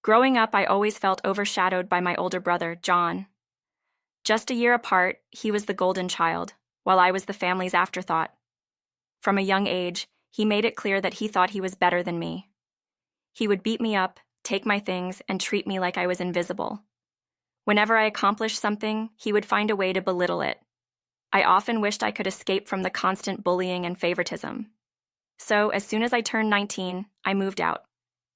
Growing up, I always felt overshadowed by my older brother, John. Just a year apart, he was the golden child, while I was the family's afterthought. From a young age, he made it clear that he thought he was better than me. He would beat me up, take my things, and treat me like I was invisible. Whenever I accomplished something, he would find a way to belittle it. I often wished I could escape from the constant bullying and favoritism. So, as soon as I turned 19, I moved out,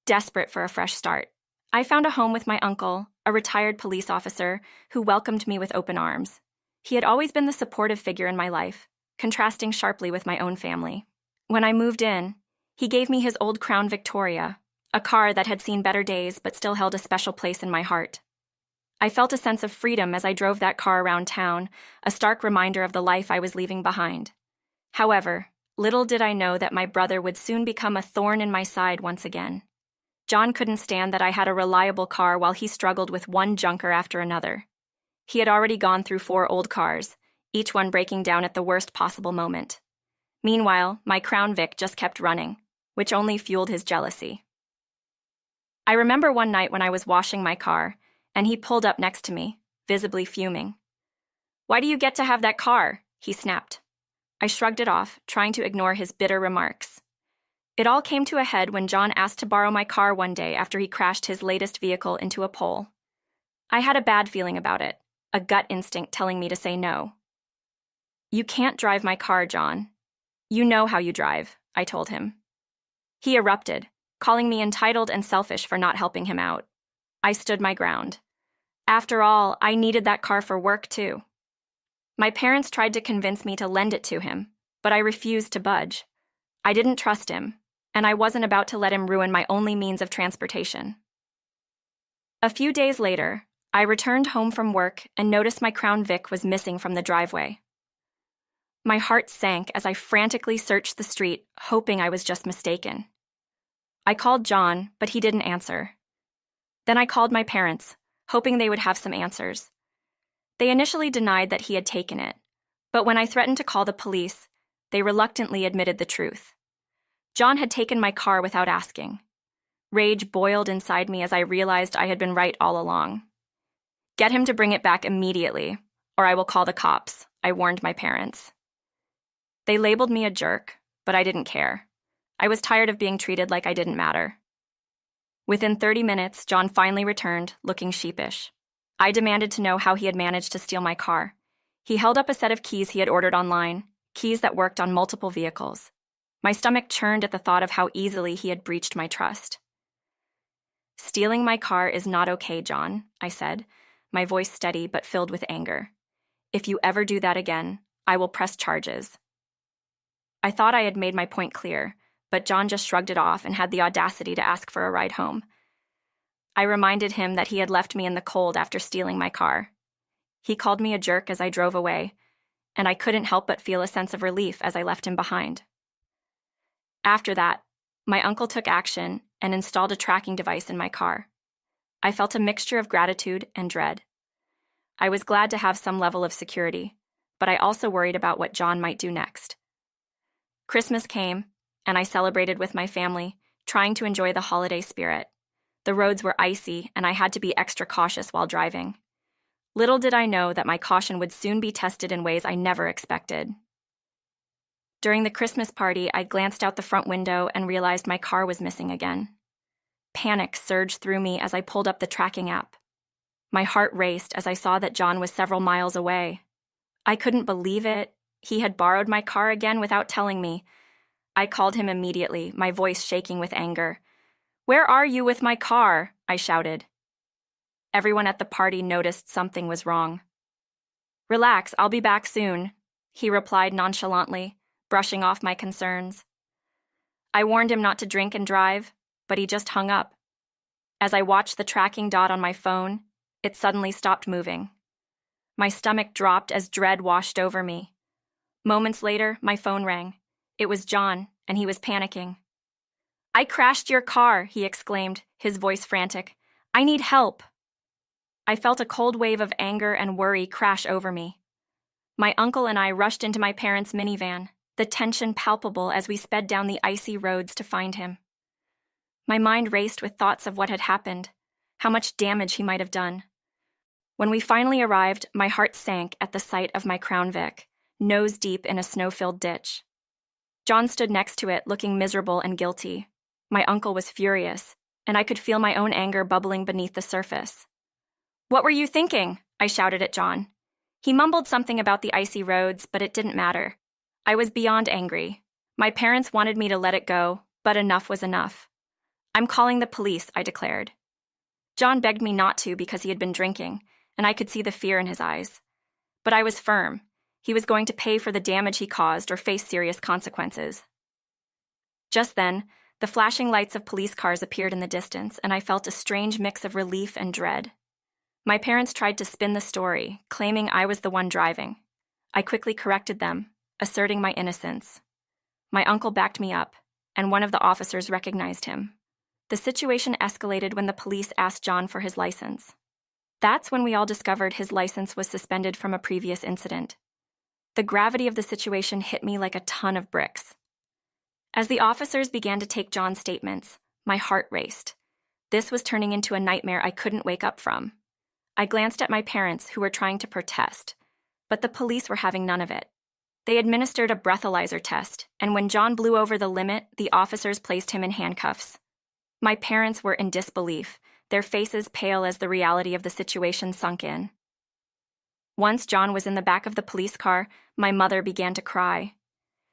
desperate for a fresh start. I found a home with my uncle, a retired police officer, who welcomed me with open arms. He had always been the supportive figure in my life, contrasting sharply with my own family. When I moved in, he gave me his old Crown Victoria, a car that had seen better days but still held a special place in my heart. I felt a sense of freedom as I drove that car around town, a stark reminder of the life I was leaving behind. However, little did I know that my brother would soon become a thorn in my side once again. John couldn't stand that I had a reliable car while he struggled with one junker after another. He had already gone through 4 old cars, each one breaking down at the worst possible moment. Meanwhile, my Crown Vic just kept running, which only fueled his jealousy. I remember one night when I was washing my car, and he pulled up next to me, visibly fuming. "Why do you get to have that car?" he snapped. I shrugged it off, trying to ignore his bitter remarks. It all came to a head when John asked to borrow my car one day after he crashed his latest vehicle into a pole. I had a bad feeling about it, a gut instinct telling me to say no. "You can't drive my car, John. You know how you drive," I told him. He erupted, calling me entitled and selfish for not helping him out. I stood my ground. After all, I needed that car for work too. My parents tried to convince me to lend it to him, but I refused to budge. I didn't trust him, and I wasn't about to let him ruin my only means of transportation. A few days later, I returned home from work and noticed my Crown Vic was missing from the driveway. My heart sank as I frantically searched the street, hoping I was just mistaken. I called John, but he didn't answer. Then I called my parents, hoping they would have some answers. They initially denied that he had taken it, but when I threatened to call the police, they reluctantly admitted the truth. John had taken my car without asking. Rage boiled inside me as I realized I had been right all along. "Get him to bring it back immediately, or I will call the cops," I warned my parents. They labeled me a jerk, but I didn't care. I was tired of being treated like I didn't matter. Within 30 minutes, John finally returned, looking sheepish. I demanded to know how he had managed to steal my car. He held up a set of keys he had ordered online, keys that worked on multiple vehicles. My stomach churned at the thought of how easily he had breached my trust. "Stealing my car is not okay, John," I said, my voice steady but filled with anger. "If you ever do that again, I will press charges." I thought I had made my point clear, but John just shrugged it off and had the audacity to ask for a ride home. I reminded him that he had left me in the cold after stealing my car. He called me a jerk as I drove away, and I couldn't help but feel a sense of relief as I left him behind. After that, my uncle took action and installed a tracking device in my car. I felt a mixture of gratitude and dread. I was glad to have some level of security, but I also worried about what John might do next. Christmas came, and I celebrated with my family, trying to enjoy the holiday spirit. The roads were icy, and I had to be extra cautious while driving. Little did I know that my caution would soon be tested in ways I never expected. During the Christmas party, I glanced out the front window and realized my car was missing again. Panic surged through me as I pulled up the tracking app. My heart raced as I saw that John was several miles away. I couldn't believe it. He had borrowed my car again without telling me. I called him immediately, my voice shaking with anger. "Where are you with my car?" I shouted. Everyone at the party noticed something was wrong. "Relax, I'll be back soon," he replied nonchalantly, brushing off my concerns. I warned him not to drink and drive, but he just hung up. As I watched the tracking dot on my phone, it suddenly stopped moving. My stomach dropped as dread washed over me. Moments later, my phone rang. It was John, and he was panicking. "I crashed your car," he exclaimed, his voice frantic. "I need help." I felt a cold wave of anger and worry crash over me. My uncle and I rushed into my parents' minivan, the tension palpable as we sped down the icy roads to find him. My mind raced with thoughts of what had happened. how much damage he might have done. When we finally arrived, my heart sank at the sight of my Crown Vic, nose deep in a snow-filled ditch. John stood next to it, looking miserable and guilty. My uncle was furious, and I could feel my own anger bubbling beneath the surface. "What were you thinking?" I shouted at John. He mumbled something about the icy roads, but it didn't matter. I was beyond angry. My parents wanted me to let it go, but enough was enough. "I'm calling the police," I declared. John begged me not to because he had been drinking, and I could see the fear in his eyes. But I was firm. He was going to pay for the damage he caused or face serious consequences. Just then, the flashing lights of police cars appeared in the distance, and I felt a strange mix of relief and dread. My parents tried to spin the story, claiming I was the one driving. I quickly corrected them, asserting my innocence. My uncle backed me up, and one of the officers recognized him. The situation escalated when the police asked John for his license. That's when we all discovered his license was suspended from a previous incident. The gravity of the situation hit me like a ton of bricks. As the officers began to take John's statements, my heart raced. This was turning into a nightmare I couldn't wake up from. I glanced at my parents, who were trying to protest, but the police were having none of it. They administered a breathalyzer test, and when John blew over the limit, the officers placed him in handcuffs. My parents were in disbelief, their faces pale as the reality of the situation sunk in. Once John was in the back of the police car, my mother began to cry.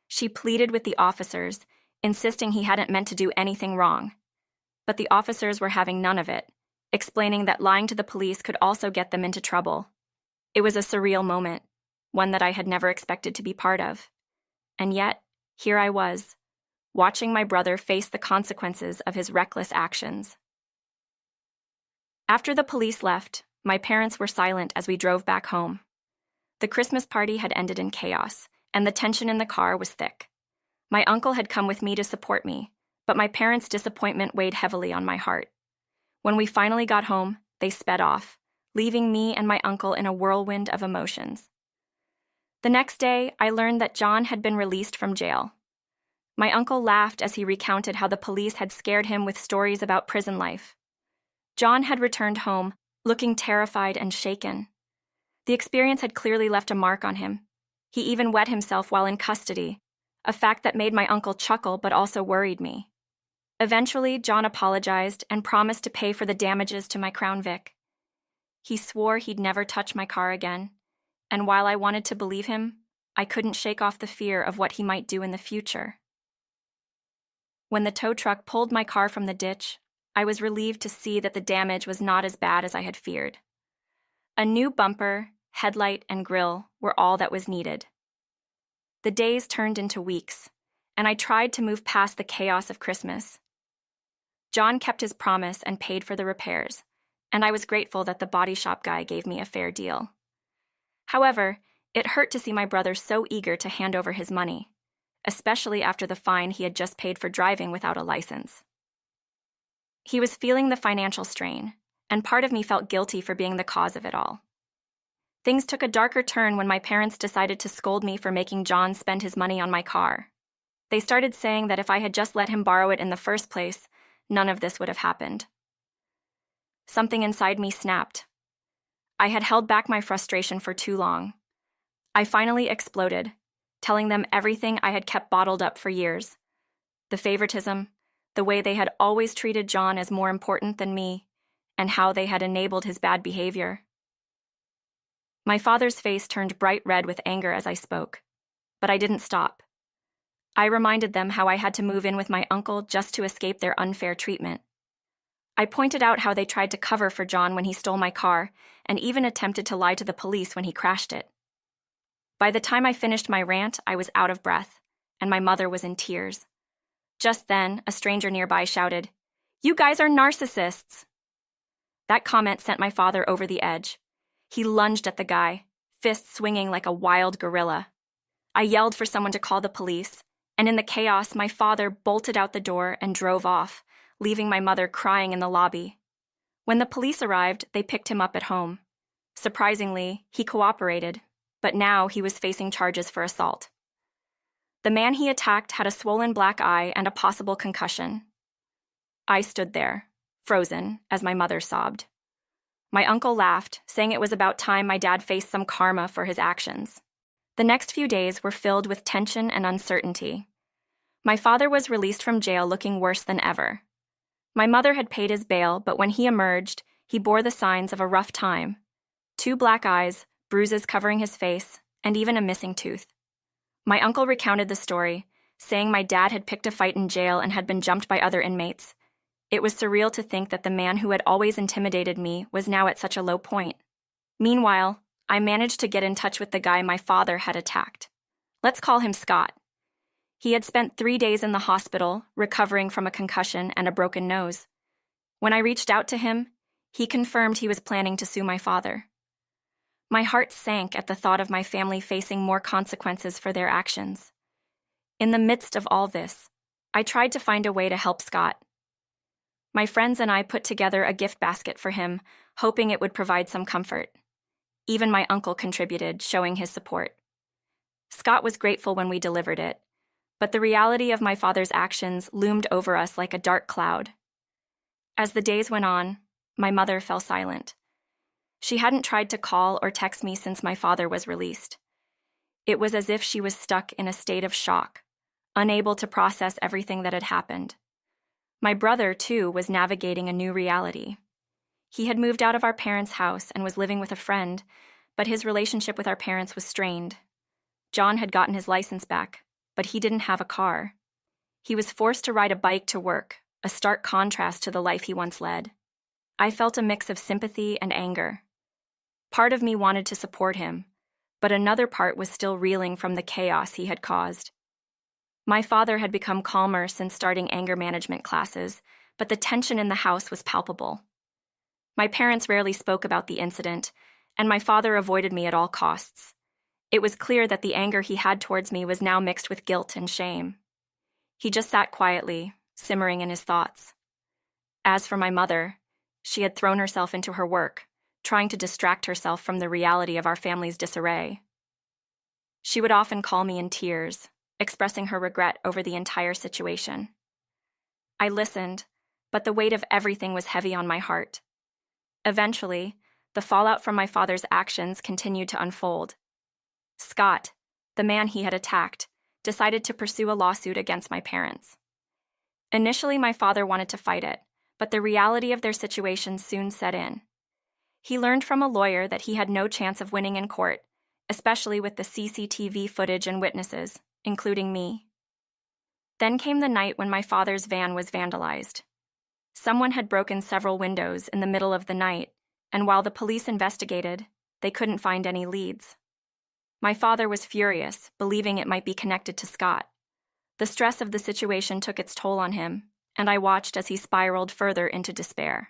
She pleaded with the officers, insisting he hadn't meant to do anything wrong. But the officers were having none of it, explaining that lying to the police could also get them into trouble. It was a surreal moment, one that I had never expected to be part of. And yet, here I was, watching my brother face the consequences of his reckless actions. After the police left, my parents were silent as we drove back home. The Christmas party had ended in chaos, and the tension in the car was thick. My uncle had come with me to support me, but my parents' disappointment weighed heavily on my heart. When we finally got home, they sped off, leaving me and my uncle in a whirlwind of emotions. The next day, I learned that John had been released from jail. My uncle laughed as he recounted how the police had scared him with stories about prison life. John had returned home, looking terrified and shaken. The experience had clearly left a mark on him. He even wet himself while in custody, a fact that made my uncle chuckle but also worried me. Eventually, John apologized and promised to pay for the damages to my Crown Vic. He swore he'd never touch my car again, and while I wanted to believe him, I couldn't shake off the fear of what he might do in the future. When the tow truck pulled my car from the ditch, I was relieved to see that the damage was not as bad as I had feared. A new bumper, headlight, and grille were all that was needed. The days turned into weeks, and I tried to move past the chaos of Christmas. John kept his promise and paid for the repairs, and I was grateful that the body shop guy gave me a fair deal. However, it hurt to see my brother so eager to hand over his money, especially after the fine he had just paid for driving without a license. He was feeling the financial strain, and part of me felt guilty for being the cause of it all. Things took a darker turn when my parents decided to scold me for making John spend his money on my car. They started saying that if I had just let him borrow it in the first place, none of this would have happened. Something inside me snapped. I had held back my frustration for too long. I finally exploded, telling them everything I had kept bottled up for years. The favoritism, the way they had always treated John as more important than me, and how they had enabled his bad behavior. My father's face turned bright red with anger as I spoke, but I didn't stop. I reminded them how I had to move in with my uncle just to escape their unfair treatment. I pointed out how they tried to cover for John when he stole my car, and even attempted to lie to the police when he crashed it. By the time I finished my rant, I was out of breath, and my mother was in tears. Just then, a stranger nearby shouted, "You guys are narcissists!" That comment sent my father over the edge. He lunged at the guy, fists swinging like a wild gorilla. I yelled for someone to call the police, and in the chaos, my father bolted out the door and drove off, leaving my mother crying in the lobby. When the police arrived, they picked him up at home. Surprisingly, he cooperated, but now he was facing charges for assault. The man he attacked had a swollen black eye and a possible concussion. I stood there, frozen, as my mother sobbed. My uncle laughed, saying it was about time my dad faced some karma for his actions. The next few days were filled with tension and uncertainty. My father was released from jail looking worse than ever. My mother had paid his bail, but when he emerged, he bore the signs of a rough time. 2 black eyes, bruises covering his face, and even a missing tooth. My uncle recounted the story, saying my dad had picked a fight in jail and had been jumped by other inmates. It was surreal to think that the man who had always intimidated me was now at such a low point. Meanwhile, I managed to get in touch with the guy my father had attacked. Let's call him Scott. He had spent 3 days in the hospital, recovering from a concussion and a broken nose. When I reached out to him, he confirmed he was planning to sue my father. My heart sank at the thought of my family facing more consequences for their actions. In the midst of all this, I tried to find a way to help Scott. My friends and I put together a gift basket for him, hoping it would provide some comfort. Even my uncle contributed, showing his support. Scott was grateful when we delivered it, but the reality of my father's actions loomed over us like a dark cloud. As the days went on, my mother fell silent. She hadn't tried to call or text me since my father was released. It was as if she was stuck in a state of shock, unable to process everything that had happened. My brother, too, was navigating a new reality. He had moved out of our parents' house and was living with a friend, but his relationship with our parents was strained. John had gotten his license back, but he didn't have a car. He was forced to ride a bike to work, a stark contrast to the life he once led. I felt a mix of sympathy and anger. Part of me wanted to support him, but another part was still reeling from the chaos he had caused. My father had become calmer since starting anger management classes, but the tension in the house was palpable. My parents rarely spoke about the incident, and my father avoided me at all costs. It was clear that the anger he had towards me was now mixed with guilt and shame. He just sat quietly, simmering in his thoughts. As for my mother, she had thrown herself into her work, trying to distract herself from the reality of our family's disarray. She would often call me in tears, expressing her regret over the entire situation. I listened, but the weight of everything was heavy on my heart. Eventually, the fallout from my father's actions continued to unfold. Scott, the man he had attacked, decided to pursue a lawsuit against my parents. Initially, my father wanted to fight it, but the reality of their situation soon set in. He learned from a lawyer that he had no chance of winning in court, especially with the CCTV footage and witnesses, including me. Then came the night when my father's van was vandalized. Someone had broken several windows in the middle of the night, and while the police investigated, they couldn't find any leads. My father was furious, believing it might be connected to Scott. The stress of the situation took its toll on him, and I watched as he spiraled further into despair.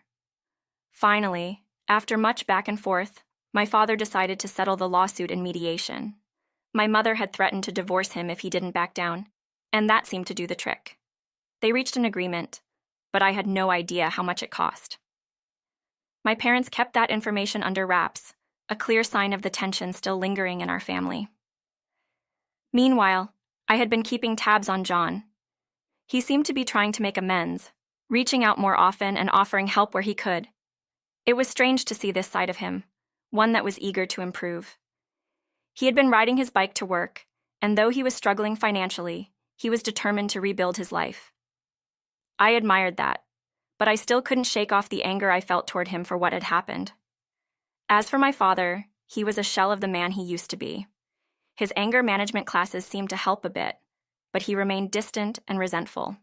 Finally, after much back and forth, my father decided to settle the lawsuit in mediation. My mother had threatened to divorce him if he didn't back down, and that seemed to do the trick. They reached an agreement, but I had no idea how much it cost. My parents kept that information under wraps, a clear sign of the tension still lingering in our family. Meanwhile, I had been keeping tabs on John. He seemed to be trying to make amends, reaching out more often and offering help where he could. It was strange to see this side of him, one that was eager to improve. He had been riding his bike to work, and though he was struggling financially, he was determined to rebuild his life. I admired that, but I still couldn't shake off the anger I felt toward him for what had happened. As for my father, he was a shell of the man he used to be. His anger management classes seemed to help a bit, but he remained distant and resentful.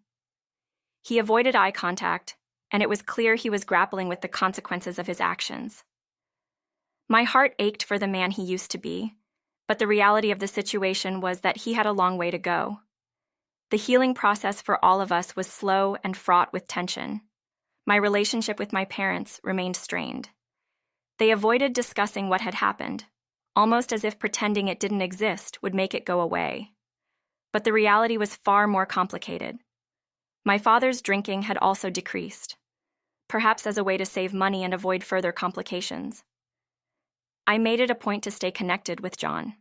He avoided eye contact, and it was clear he was grappling with the consequences of his actions. My heart ached for the man he used to be, but the reality of the situation was that he had a long way to go. The healing process for all of us was slow and fraught with tension. My relationship with my parents remained strained. They avoided discussing what had happened, almost as if pretending it didn't exist would make it go away. But the reality was far more complicated. My father's drinking had also decreased, perhaps as a way to save money and avoid further complications. I made it a point to stay connected with John.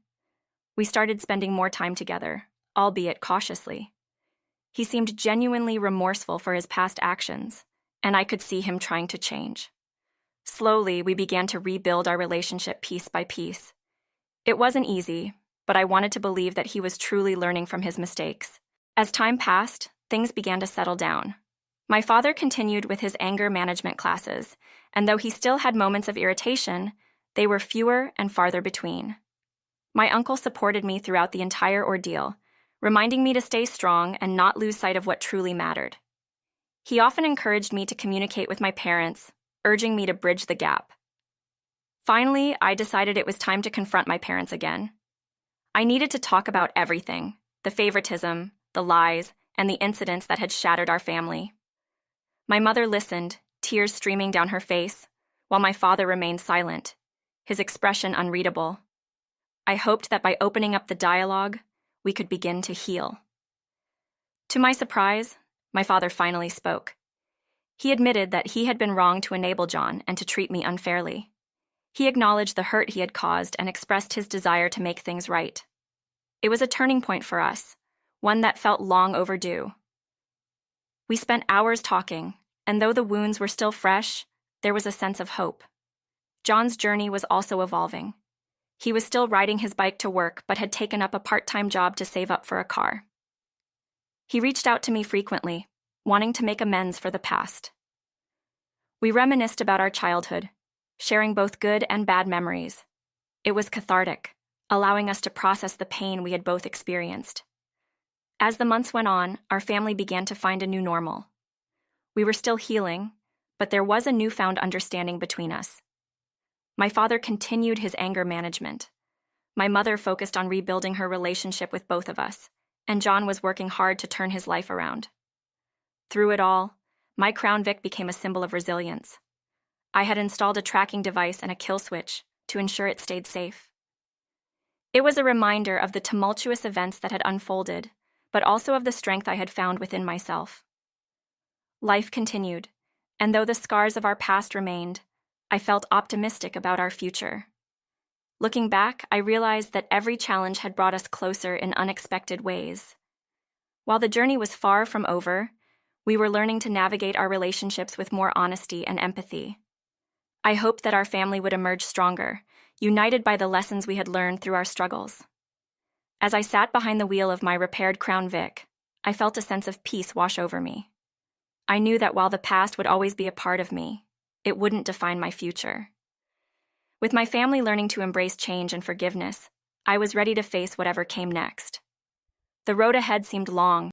We started spending more time together, albeit cautiously. He seemed genuinely remorseful for his past actions, and I could see him trying to change. Slowly, we began to rebuild our relationship piece by piece. It wasn't easy, but I wanted to believe that he was truly learning from his mistakes. As time passed, things began to settle down. My father continued with his anger management classes, and though he still had moments of irritation, they were fewer and farther between. My uncle supported me throughout the entire ordeal, reminding me to stay strong and not lose sight of what truly mattered. He often encouraged me to communicate with my parents, urging me to bridge the gap. Finally, I decided it was time to confront my parents again. I needed to talk about everything: the favoritism, the lies, and the incidents that had shattered our family. My mother listened, tears streaming down her face, while my father remained silent, his expression unreadable. I hoped that by opening up the dialogue, we could begin to heal. To my surprise, my father finally spoke. He admitted that he had been wrong to enable John and to treat me unfairly. He acknowledged the hurt he had caused and expressed his desire to make things right. It was a turning point for us, one that felt long overdue. We spent hours talking, and though the wounds were still fresh, there was a sense of hope. John's journey was also evolving. He was still riding his bike to work, but had taken up a part-time job to save up for a car. He reached out to me frequently, wanting to make amends for the past. We reminisced about our childhood, sharing both good and bad memories. It was cathartic, allowing us to process the pain we had both experienced. As the months went on, our family began to find a new normal. We were still healing, but there was a newfound understanding between us. My father continued his anger management. My mother focused on rebuilding her relationship with both of us, and John was working hard to turn his life around. Through it all, my Crown Vic became a symbol of resilience. I had installed a tracking device and a kill switch to ensure it stayed safe. It was a reminder of the tumultuous events that had unfolded, but also of the strength I had found within myself. Life continued, and though the scars of our past remained, I felt optimistic about our future. Looking back, I realized that every challenge had brought us closer in unexpected ways. While the journey was far from over, we were learning to navigate our relationships with more honesty and empathy. I hoped that our family would emerge stronger, united by the lessons we had learned through our struggles. As I sat behind the wheel of my repaired Crown Vic, I felt a sense of peace wash over me. I knew that while the past would always be a part of me, it wouldn't define my future. With my family learning to embrace change and forgiveness, I was ready to face whatever came next. The road ahead seemed long,